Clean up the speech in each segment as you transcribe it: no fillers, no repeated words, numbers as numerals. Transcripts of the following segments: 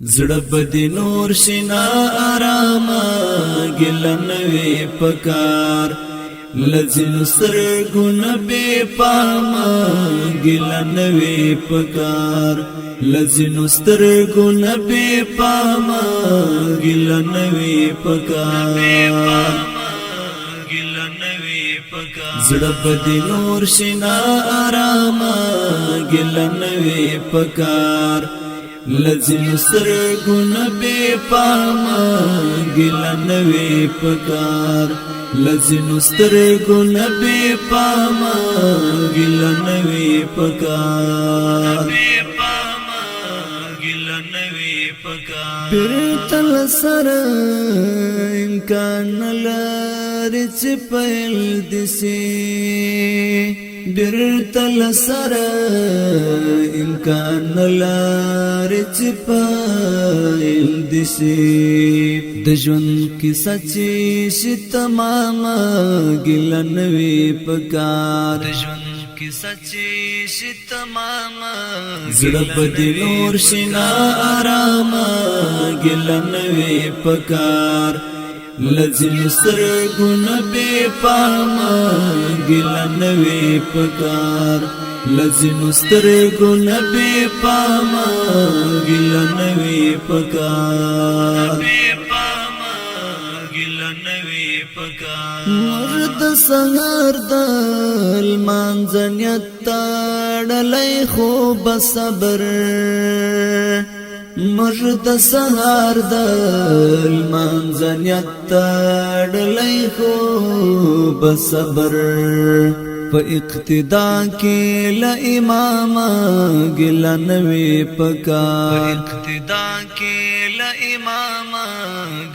زړه بدی نور شنا آراما ګلن وی پکار لزن سرګون بے پاما ګلن وی پکار لزن سرګون بے پاما ګلن وی پکار زړه بدی نور شنا آراما ګلن وی پکار لزن سرګون بے پاما ګلن وی پکار لزن سرګون بے پاما ګلن وی پکار برتل سر امکان لرچ پیل دسی برتل سر امکان لرچ پیل دسی دجون کی سچی شتمام ګلن وی پکار دجون کی سچی شتمام زړه بدی نور شنا آراما ګلن وی پکار لزن سرګون بے پاما ګلن وی پکار لزن سرګون بے پاما ګلن وی پکار مرد سهار دل مانځنیت ډلای خوب صبر مرد سهار دل مانځنیت ډلای خوب صبر په اقتدا کې ل امام ګلن وی پکار اقتدا کې ل امام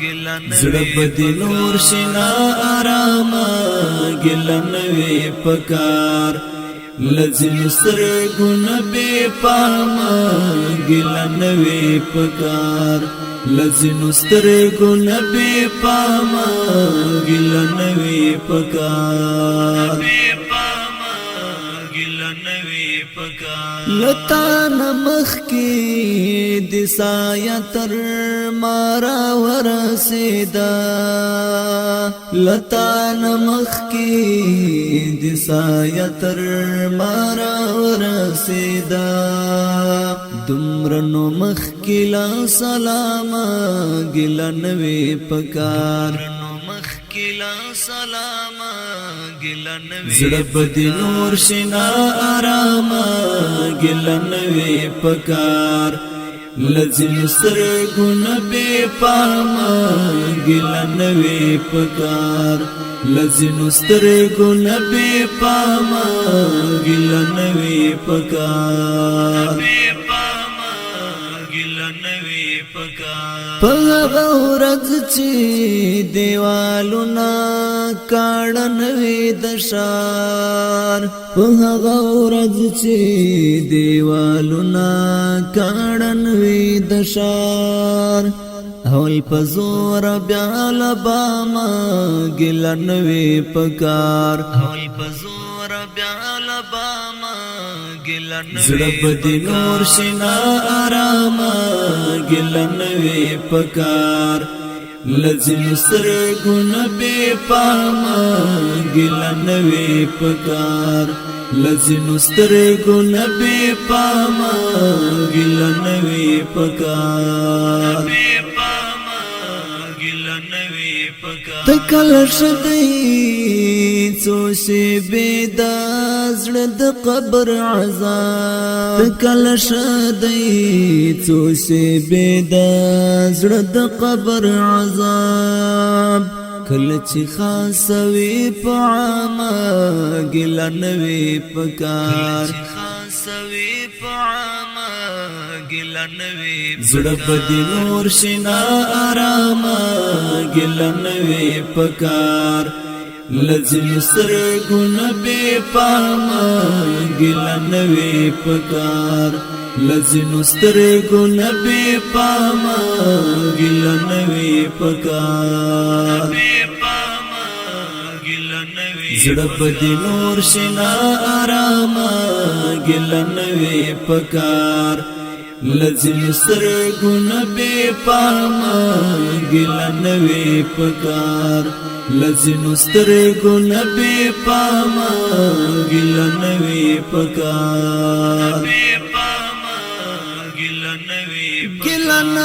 ګلن زړه بدی نور شنا آراما ګلن وی پکار لزن سرګون بے پاما ګلن وی پکار لزن سرګون بے پاما ګلن وی پکار لتا نمخ کی دسایا تر مارا ورسیدا لتا نمخ کی دسایا تر مارا ورسیدا دمرنو مخ کی لا سلام ګلن وی پکار لا سلام ګلن وی زړه بدی نور شنا آراما ګلن وی پکار لزن سرګون بے پاما ګلن وی پکار لزن سرګون بے پاما ګلن وی پکار پغه ورځ چې دیوالونه کاڼن وی د شار پغه ورځ چې دیوالونه کاڼن وی د شار هول پزور بیا لباما ګلن وی پکار هول پزور بیا لباما زړه بدی نور شنا آراما ګلن وی پکار لزن سرګون بے پاما ګلن وی پکار لزن سرګون بے پاما ګلن وی پکار تکل شدی څوشي بيد زړه د قبر عذاب تکل شدی څوشي بيد زړه د قبر عذاب کله چې خاصوي په عامه ګلن وی پکار زړه بدی نور شنا آراما ګلن وی پکار لزن سرګون بے پاما ګلن وی پکار لزن سرګون بے پاما ګلن وی پکار زړه بدی نور شنا آراما ګلن وی پکار لزم سرگون بے پاما گلن وی پکار لزم سرگون بے پاما گلن وی پکار گلن